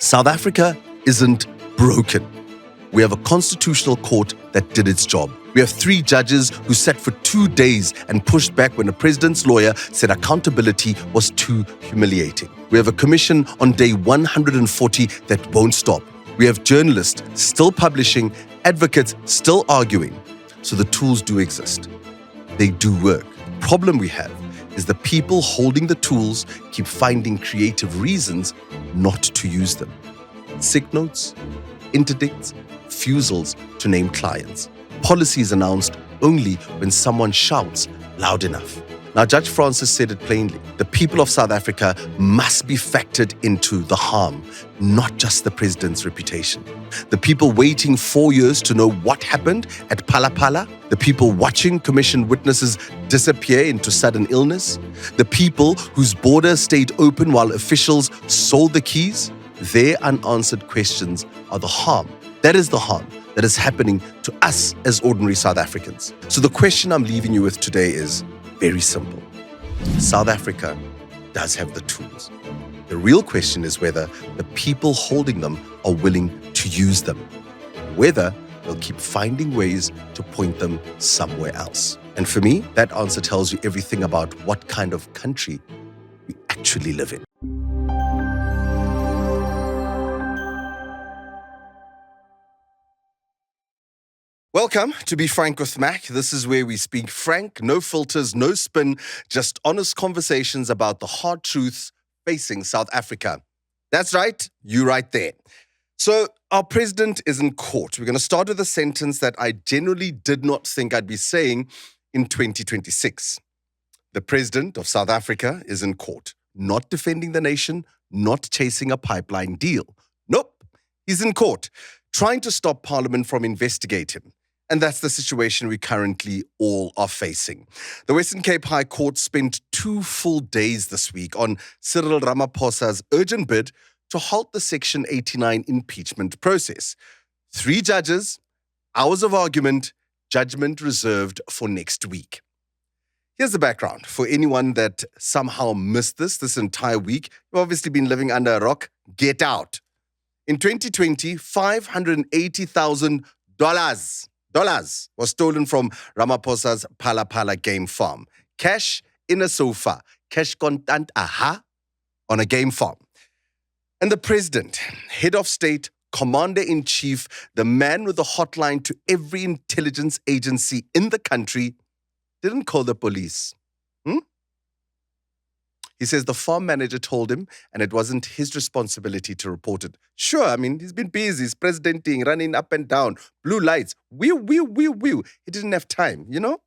South Africa isn't broken. We have a constitutional court that did its job. We have 3 judges who sat for 2 days and pushed back when the president's lawyer said accountability was too humiliating. We have a commission on day 140 that won't stop. We have journalists still publishing, advocates still arguing. So the tools do exist. They do work. The problem we have is the people holding the tools keep finding creative reasons not to use them. Sick notes, interdicts, refusals to name clients. Policies announced only when someone shouts loud enough. Now, Judge Francis said it plainly. The people of South Africa must be factored into the harm, not just the president's reputation. The people waiting 4 years to know what happened at Palapala, the people watching commissioned witnesses disappear into sudden illness, the people whose borders stayed open while officials sold the keys, their unanswered questions are the harm. That is the harm that is happening to us as ordinary South Africans. So the question I'm leaving you with today is very simple. South Africa does have the tools. The real question is whether the people holding them are willing to use them, whether they'll keep finding ways to point them somewhere else. And for me, that answer tells you everything about what kind of country we actually live in. Welcome to Be Frank with Mac. This is where we speak frank, no filters, no spin, just honest conversations about the hard truths facing South Africa. That's right, you right there. So our president is in court. We're going to start with a sentence that I genuinely did not think I'd be saying in 2026. The president of South Africa is in court, not defending the nation, not chasing a pipeline deal. Nope, he's in court, trying to stop Parliament from investigating. And that's the situation we currently all are facing. The Western Cape High Court spent 2 full days this week on Cyril Ramaphosa's urgent bid to halt the Section 89 impeachment process. 3 judges, hours of argument, judgment reserved for next week. Here's the background for anyone that somehow missed this entire week. You've obviously been living under a rock. Get out. In 2020, $580,000 was stolen from Ramaphosa's Palapala game farm. Cash in a sofa, cash contant, on a game farm. And the president, head of state, commander-in-chief, the man with the hotline to every intelligence agency in the country, didn't call the police. He says the farm manager told him and it wasn't his responsibility to report it. Sure, I mean, he's been busy, he's presidenting, running up and down, blue lights, whew. He didn't have time, you know?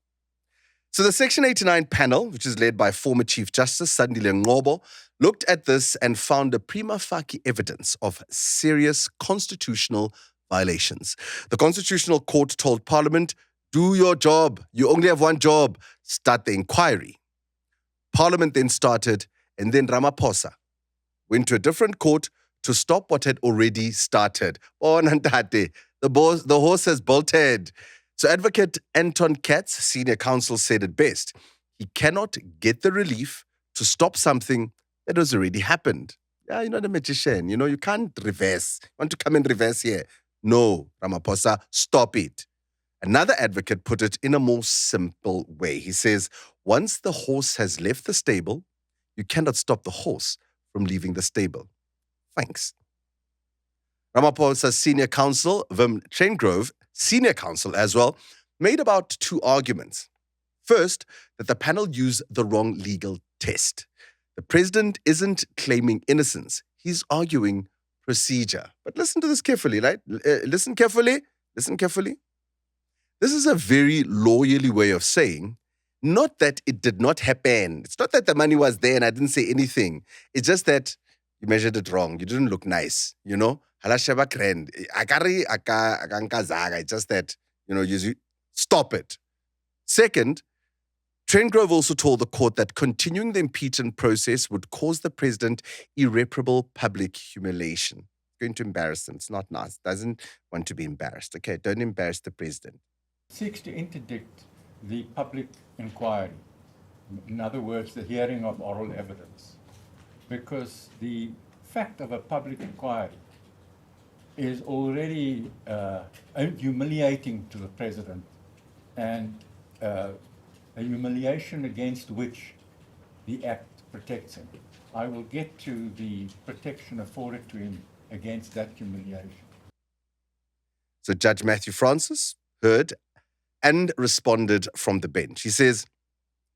So the Section 89 panel, which is led by former Chief Justice Sandile Ngcobo, looked at this and found a prima facie evidence of serious constitutional violations. The Constitutional Court told Parliament, do your job. You only have one job. Start the inquiry. Parliament then started, and then Ramaphosa went to a different court to stop what had already started. Oh, Nandate, the horse has bolted. So Advocate Anton Katz, senior counsel, said it best. He cannot get the relief to stop something that has already happened. Yeah, you're not a magician. You know, you can't reverse. You want to come in reverse here? No, Ramaphosa, stop it. Another advocate put it in a more simple way. He says, once the horse has left the stable, you cannot stop the horse from leaving the stable. Thanks. Ramaphosa's senior counsel, Wim Trengove, senior counsel as well, made about 2 arguments. First, that the panel used the wrong legal test. The president isn't claiming innocence. He's arguing procedure. But listen to this carefully, right? Listen carefully. This is a very lawyerly way of saying, not that it did not happen. It's not that the money was there and I didn't say anything. It's just that you measured it wrong. You didn't look nice, you know? It's just that, you know, you stop it. Second, Trengove also told the court that continuing the impeachment process would cause the president irreparable public humiliation. It's going to embarrass him. It's not nice. Doesn't want to be embarrassed. Okay, don't embarrass the president. Seeks to interdict the public inquiry, in other words, the hearing of oral evidence, because the fact of a public inquiry is already humiliating to the president, and a humiliation against which the Act protects him. I will get to the protection afforded to him against that humiliation. So Judge Matthew Francis heard and responded from the bench. He says,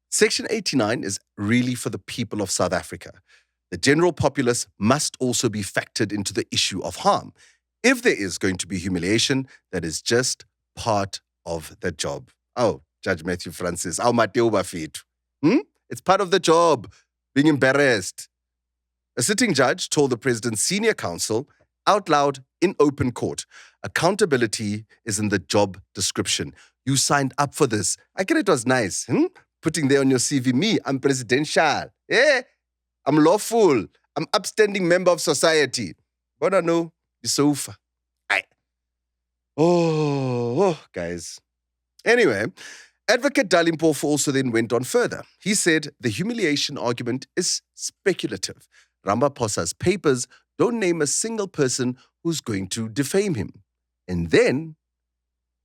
Section 89 is really for the people of South Africa. The general populace must also be factored into the issue of harm. If there is going to be humiliation, that is just part of the job. Oh, Judge Matthew Francis, it's part of the job, being embarrassed. A sitting judge told the president's senior counsel out loud in open court, accountability is in the job description. You signed up for this. I get it was nice. Putting there on your CV, me, I'm presidential. Yeah, I'm lawful. I'm upstanding member of society. But I know, you're so far. Guys. Anyway, Advocate Dalimpofu also then went on further. He said the humiliation argument is speculative. Ramaphosa's papers don't name a single person who's going to defame him. And then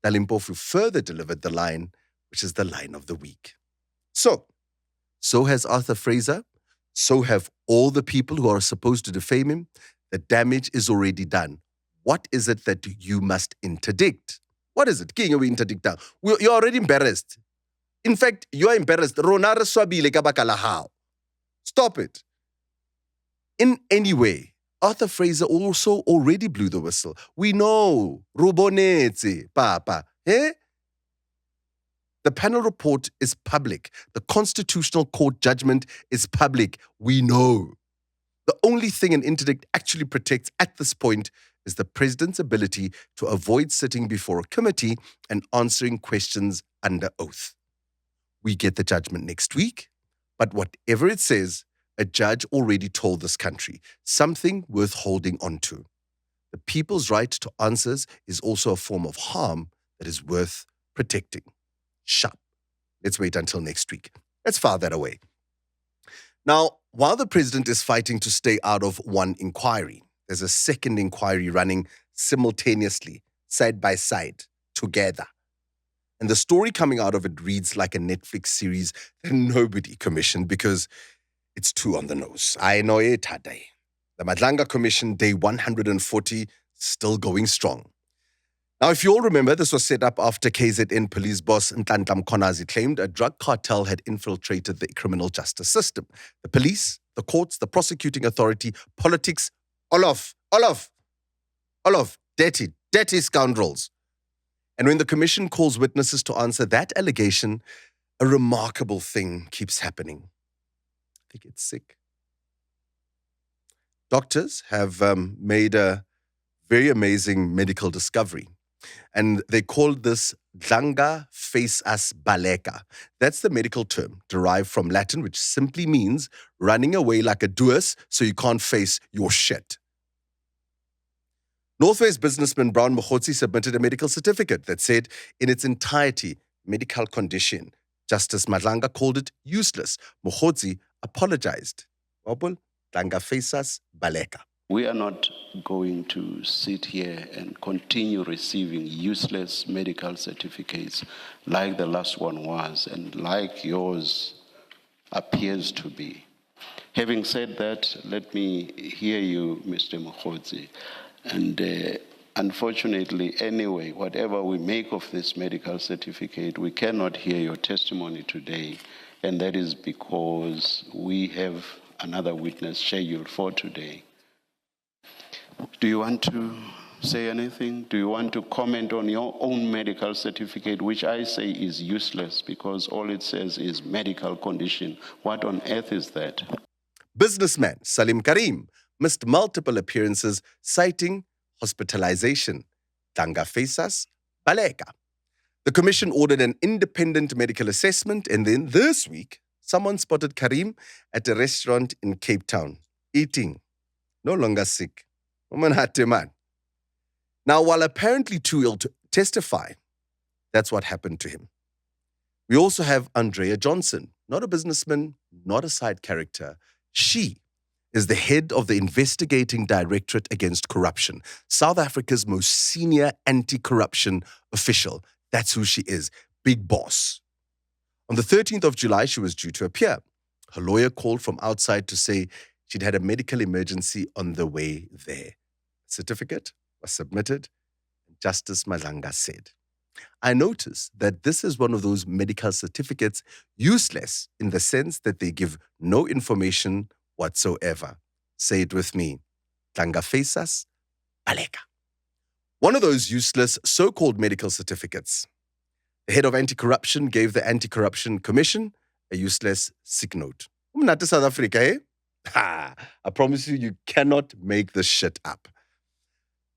Dalimpofu further delivered the line, which is the line of the week. So has Arthur Fraser. So have all the people who are supposed to defame him. The damage is already done. What is it that you must interdict? What is it? King, we interdict now. You're already embarrassed. In fact, you are embarrassed. Stop it. In any way, Arthur Fraser also already blew the whistle. We know. Rubonetse, Papa. Eh? The panel report is public. The Constitutional Court judgment is public. We know. The only thing an interdict actually protects at this point is the president's ability to avoid sitting before a committee and answering questions under oath. We get the judgment next week, but whatever it says, a judge already told this country something worth holding on to. The people's right to answers is also a form of harm that is worth protecting. Sharp. Let's wait until next week. Let's file that away. Now, while the president is fighting to stay out of one inquiry, there's a second inquiry running simultaneously, side by side, together. And the story coming out of it reads like a Netflix series that nobody commissioned because it's too on the nose. I know it, Tadai. The Madlanga Commission, day 140, still going strong. Now, if you all remember, this was set up after KZN police boss Ntantlam Konazi claimed a drug cartel had infiltrated the criminal justice system. The police, the courts, the prosecuting authority, politics, all of dirty scoundrels. And when the commission calls witnesses to answer that allegation, a remarkable thing keeps happening. They get sick. Doctors have made a very amazing medical discovery. And they called this Madlanga facias baleka. That's the medical term, derived from Latin, which simply means running away like a duas so you can't face your shit. Northwest businessman Brown Mokhotsi submitted a medical certificate that said, in its entirety, medical condition. Justice Madlanga called it useless. Mokhotsi apologized. Madlanga facias baleka. We are not going to sit here and continue receiving useless medical certificates like the last one was and like yours appears to be. Having said that, let me hear you, Mr. Mokhotsi. And unfortunately, anyway, whatever we make of this medical certificate, we cannot hear your testimony today. And that is because we have another witness scheduled for today. Do you want to say anything? Do you want to comment on your own medical certificate, which I say is useless because all it says is medical condition? What on earth is that? Businessman Salim Karim missed multiple appearances citing hospitalization. Madlanga facias baleka. The commission ordered an independent medical assessment, and then this week, someone spotted Karim at a restaurant in Cape Town, eating, no longer sick. Now, while apparently too ill to testify, that's what happened to him. We also have Andrea Johnson, not a businessman, not a side character. She is the head of the Investigating Directorate Against Corruption, South Africa's most senior anti-corruption official. That's who she is, big boss. On the 13th of July, she was due to appear. Her lawyer called from outside to say she'd had a medical emergency on the way there. A certificate was submitted. Justice Madlanga said, I notice that this is one of those medical certificates useless in the sense that they give no information whatsoever. Say it with me. Tlanga faces, baleka. One of those useless so-called medical certificates. The head of anti-corruption gave the Anti-Corruption Commission a useless sick note. Umnati South Africa, eh? Ha! I promise you, you cannot make this shit up.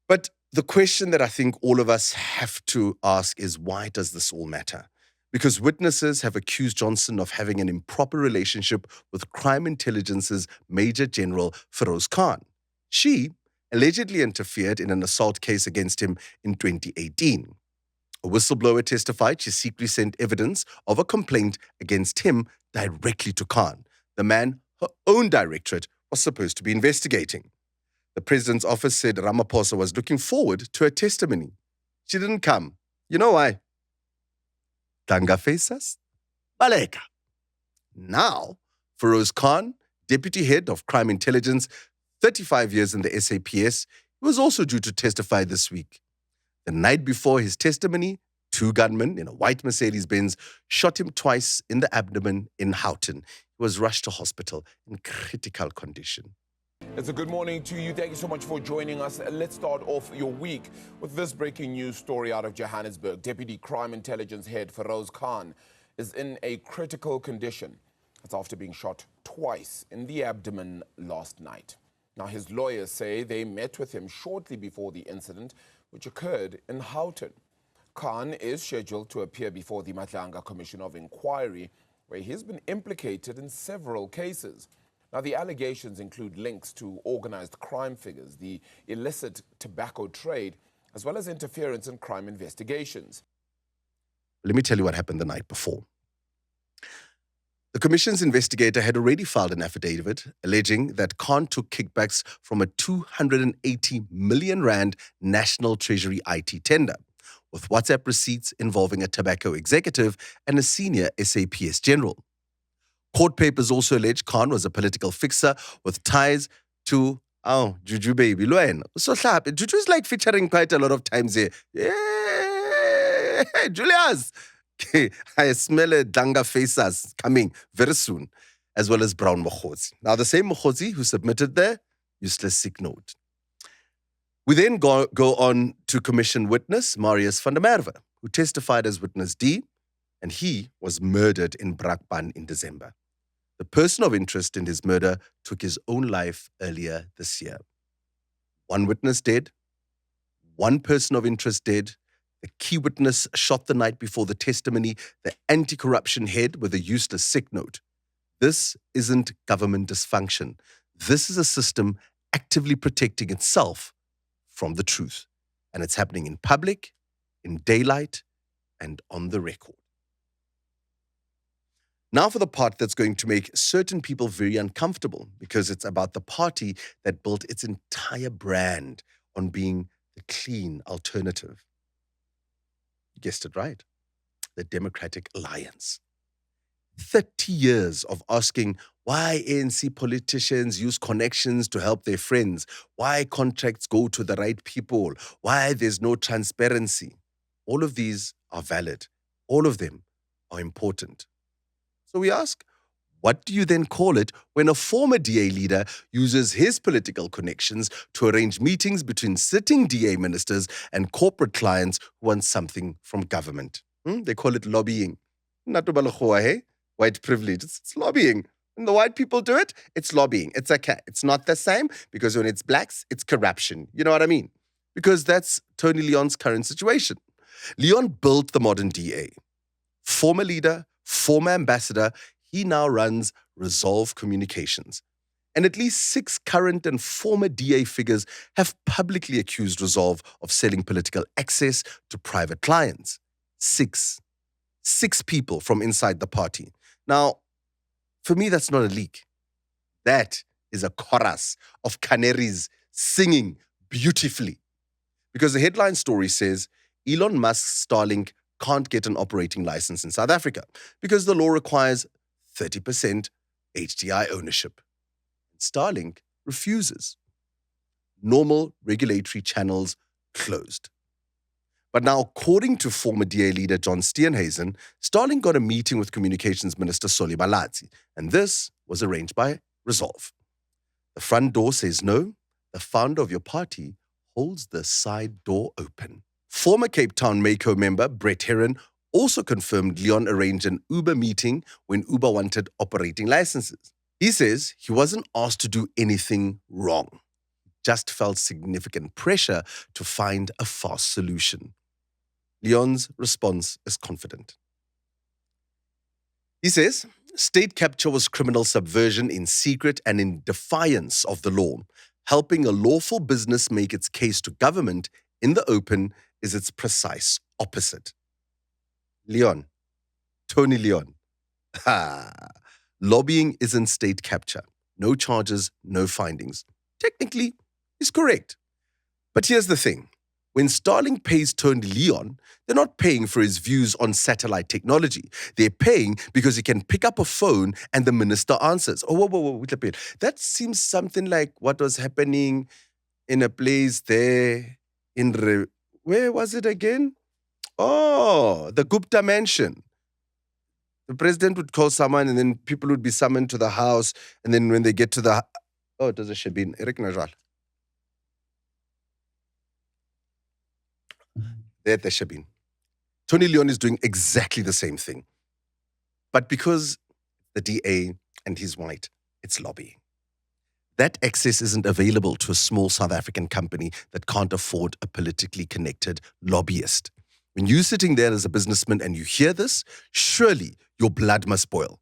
But the question that I think all of us have to ask is, why does this all matter? Because witnesses have accused Johnson of having an improper relationship with Crime Intelligence's Major General Feroz Khan. She allegedly interfered in an assault case against him in 2018. A whistleblower testified she secretly sent evidence of a complaint against him directly to Khan, the man her own directorate was supposed to be investigating. The president's office said Ramaphosa was looking forward to her testimony. She didn't come. You know why? Tlanga faces, baleka. Now, Feroz Khan, deputy head of crime intelligence, 35 years in the SAPS, he was also due to testify this week. The night before his testimony, 2 gunmen in a white Mercedes-Benz shot him twice in the abdomen in Houghton. He was rushed to hospital in critical condition. It's a good morning to you. Thank you so much for joining us. Let's start off your week with this breaking news story out of Johannesburg. Deputy Crime Intelligence Head Feroz Khan is in a critical condition. That's after being shot twice in the abdomen last night. Now, his lawyers say they met with him shortly before the incident, which occurred in Houghton. Khan is scheduled to appear before the Madlanga Commission of Inquiry, where he's been implicated in several cases. Now, the allegations include links to organized crime figures, the illicit tobacco trade, as well as interference in crime investigations. Let me tell you what happened the night before. The commission's investigator had already filed an affidavit alleging that Khan took kickbacks from a 280 million rand National Treasury IT tender, with WhatsApp receipts involving a tobacco executive and a senior SAPS general. Court papers also allege Khan was a political fixer with ties to, Juju baby, Luan. So Juju is like featuring quite a lot of times here. Yeah, Julius. I smell a Tlanga faces coming very soon, as well as Brown Mokhozi. Now, the same Mokhozi who submitted the useless sick note. We then go on to commission witness Marius van der Merwe, who testified as witness D, and he was murdered in Brakpan in December. The person of interest in his murder took his own life earlier this year. 1 witness dead, 1 person of interest dead, the key witness shot the night before the testimony, the anti-corruption head with a useless sick note. This isn't government dysfunction. This is a system actively protecting itself from the truth. And it's happening in public, in daylight, and on the record. Now for the part that's going to make certain people very uncomfortable, because it's about the party that built its entire brand on being the clean alternative. You guessed it right. The Democratic Alliance. 30 years of asking why ANC politicians use connections to help their friends, why contracts go to the right people, why there's no transparency. All of these are valid. All of them are important. So we ask, what do you then call it when a former DA leader uses his political connections to arrange meetings between sitting DA ministers and corporate clients who want something from government? They call it lobbying. White privilege. It's lobbying. When the white people do it, it's lobbying. It's okay. It's not the same, because when it's blacks, it's corruption. You know what I mean? Because that's Tony Leon's current situation. Leon built the modern DA. Former leader, former ambassador, he now runs Resolve Communications. And at least 6 current and former DA figures have publicly accused Resolve of selling political access to private clients. 6 people from inside the party. Now, for me, that's not a leak. That is a chorus of canaries singing beautifully. Because the headline story says Elon Musk's Starlink can't get an operating license in South Africa because the law requires 30% HDI ownership. Starlink refuses. Normal regulatory channels closed. But now, according to former DA leader John Steenhuisen, Starlink got a meeting with Communications Minister Solly Malatsi, and this was arranged by Resolve. The front door says no. The founder of your party holds the side door open. Former Cape Town Mako member Brett Heron also confirmed Leon arranged an Uber meeting when Uber wanted operating licenses. He says he wasn't asked to do anything wrong. He just felt significant pressure to find a fast solution. Leon's response is confident. He says, state capture was criminal subversion in secret and in defiance of the law. Helping a lawful business make its case to government in the open is its precise opposite. Leon, Tony Leon. Lobbying isn't state capture. No charges, no findings. Technically, he's correct. But here's the thing. When Starlink pays Tony Leon, they're not paying for his views on satellite technology. They're paying because he can pick up a phone and the minister answers. Oh, whoa, wait a bit. That seems something like what was happening in a place there where was it again? Oh, the Gupta mansion. The president would call someone and then people would be summoned to the house. And then when they get to the... Oh, it does a Shabin. Eric Najal. There, the Shabin. Tony Leon is doing exactly the same thing. But because the DA and he's white, it's lobbying. That access isn't available to a small South African company that can't afford a politically connected lobbyist. When you're sitting there as a businessman and you hear this, surely your blood must boil.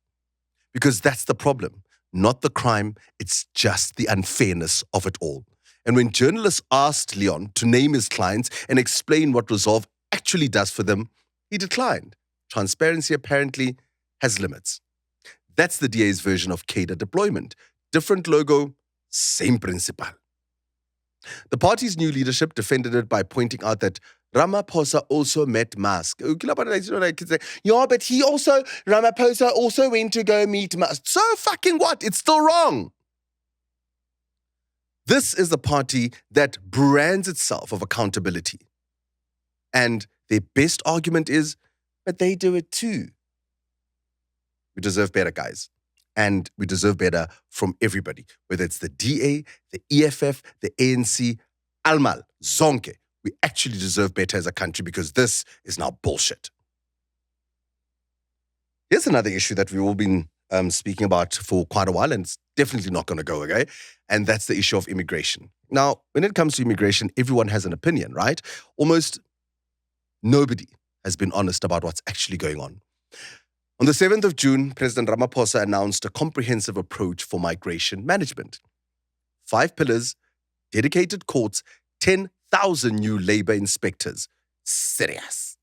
Because that's the problem, not the crime, it's just the unfairness of it all. And when journalists asked Leon to name his clients and explain what Resolve actually does for them, he declined. Transparency apparently has limits. That's the DA's version of cadre deployment. Different logo, same principle. The party's new leadership defended it by pointing out that Ramaphosa also met Musk. Yeah, but Ramaphosa also went to go meet Musk. So fucking what? It's still wrong. This is the party that brands itself of accountability. And their best argument is, but they do it too. We deserve better, guys. And we deserve better from everybody, whether it's the DA, the EFF, the ANC, Almal, Zonke. We actually deserve better as a country because this is now bullshit. Here's another issue that we've all been speaking about for quite a while, and it's definitely not going to go away, and that's the issue of immigration. Now, when it comes to immigration, everyone has an opinion, right? Almost nobody has been honest about what's actually going on. On the 7th of June, President Ramaphosa announced a comprehensive approach for migration management. 5 pillars, dedicated courts, 10,000 new labor inspectors. Serious.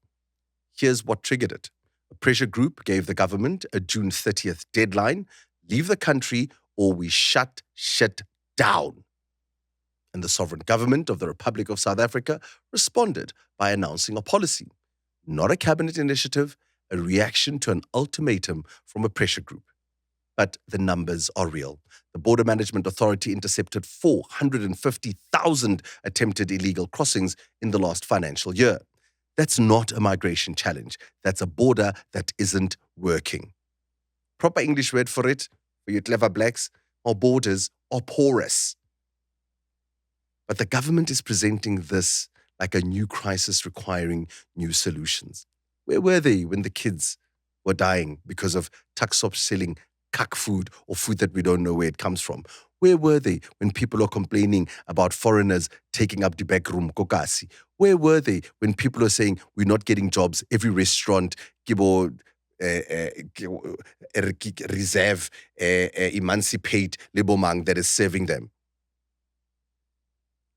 Here's what triggered it. A pressure group gave the government a June 30th deadline. Leave the country or we shut shit down. And the sovereign government of the Republic of South Africa responded by announcing a policy, not a cabinet initiative, a reaction to an ultimatum from a pressure group. But the numbers are real. The Border Management Authority intercepted 450,000 attempted illegal crossings in the last financial year. That's not a migration challenge. That's a border that isn't working. Proper English word for it, for you clever blacks, our borders are porous. But the government is presenting this like a new crisis requiring new solutions. Where were they when the kids were dying because of tuck-shops selling cuck food or food that we don't know where it comes from? Where were they when people are complaining about foreigners taking up the back room, kokasi? Where were they when people are saying we're not getting jobs? Every restaurant, reserve, emancipate, libomang that is serving them.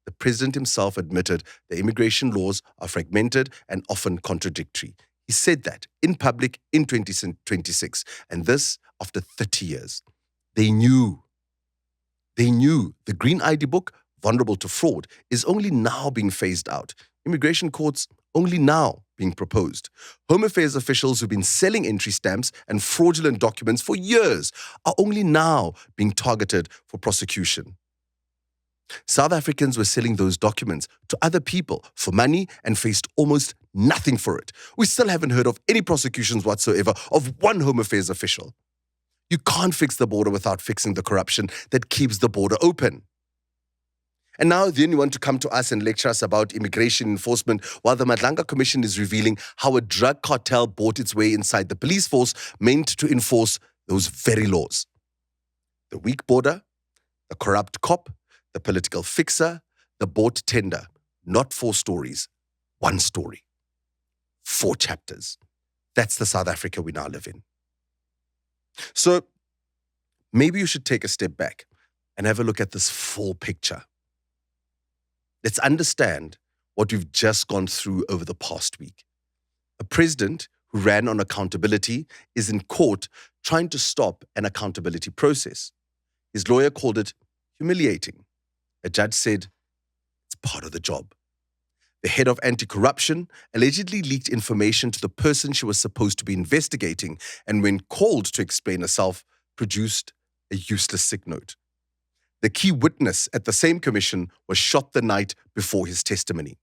The president himself admitted the immigration laws are fragmented and often contradictory. He said that in public in 2026, and this after 30 years. They knew They knew the Green ID book, vulnerable to fraud, is only now being phased out. Immigration courts only now being proposed. Home Affairs officials who've been selling entry stamps and fraudulent documents for years are only now being targeted for prosecution. South Africans were selling those documents to other people for money and faced almost nothing for it. We still haven't heard of any prosecutions whatsoever of one Home Affairs official. You can't fix the border without fixing the corruption that keeps the border open. And now then you want to come to us and lecture us about immigration enforcement while the Madlanga Commission is revealing how a drug cartel bought its way inside the police force meant to enforce those very laws. The weak border, the corrupt cop, the political fixer, the bought tender. Not 4 stories, 1 story. 4 chapters. That's the South Africa we now live in. So maybe you should take a step back and have a look at this full picture. Let's understand what we've just gone through over the past week. A president who ran on accountability is in court trying to stop an accountability process. His lawyer called it humiliating. A judge said it's part of the job. The head of anti-corruption allegedly leaked information to the person she was supposed to be investigating, and when called to explain herself, produced a useless sick note. The key witness at the same commission was shot the night before his testimony.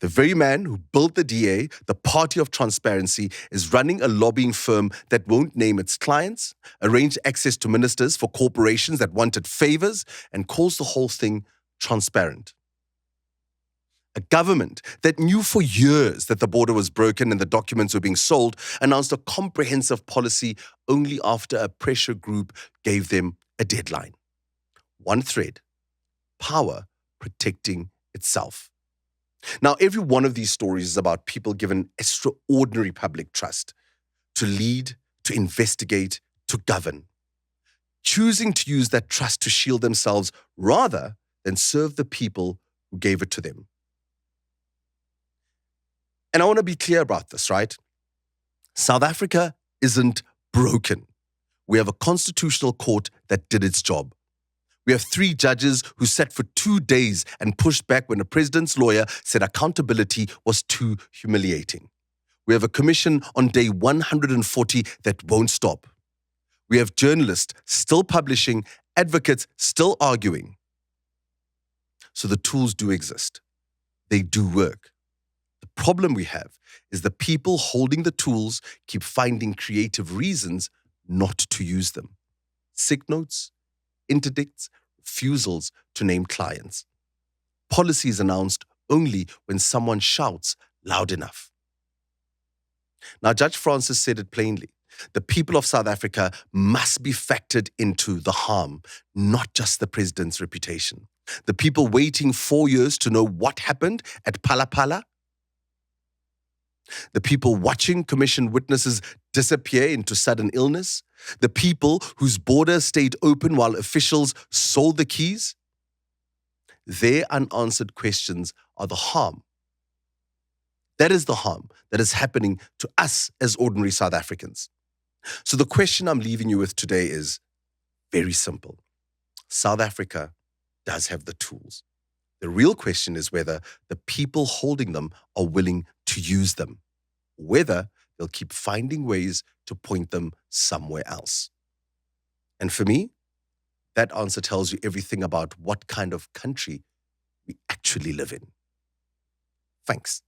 The very man who built the DA, the party of transparency, is running a lobbying firm that won't name its clients, arrange access to ministers for corporations that wanted favors, and calls the whole thing transparent. A government that knew for years that the border was broken and the documents were being sold announced a comprehensive policy only after a pressure group gave them a deadline. One thread: power protecting itself. Now, every one of these stories is about people given extraordinary public trust to lead, to investigate, to govern, choosing to use that trust to shield themselves rather than serve the people who gave it to them. And I want to be clear about this, right? South Africa isn't broken. We have a constitutional court that did its job. We have 3 judges who sat for 2 days and pushed back when the president's lawyer said accountability was too humiliating. We have a commission on day 140 that won't stop. We have journalists still publishing, advocates still arguing. So the tools do exist. They do work. The problem we have is the people holding the tools keep finding creative reasons not to use them. Sick notes, interdicts, refusals to name clients. Policies announced only when someone shouts loud enough. Now, Judge Francis said it plainly. The people of South Africa must be factored into the harm, not just the president's reputation. The people waiting 4 years to know what happened at Palapala. The people watching commission witnesses disappear into sudden illness. The people whose borders stayed open while officials sold the keys. Their unanswered questions are the harm. That is the harm that is happening to us as ordinary South Africans. So the question I'm leaving you with today is very simple. South Africa does have the tools. The real question is whether the people holding them are willing to use them, whether they'll keep finding ways to point them somewhere else. And for me, that answer tells you everything about what kind of country we actually live in. Thanks.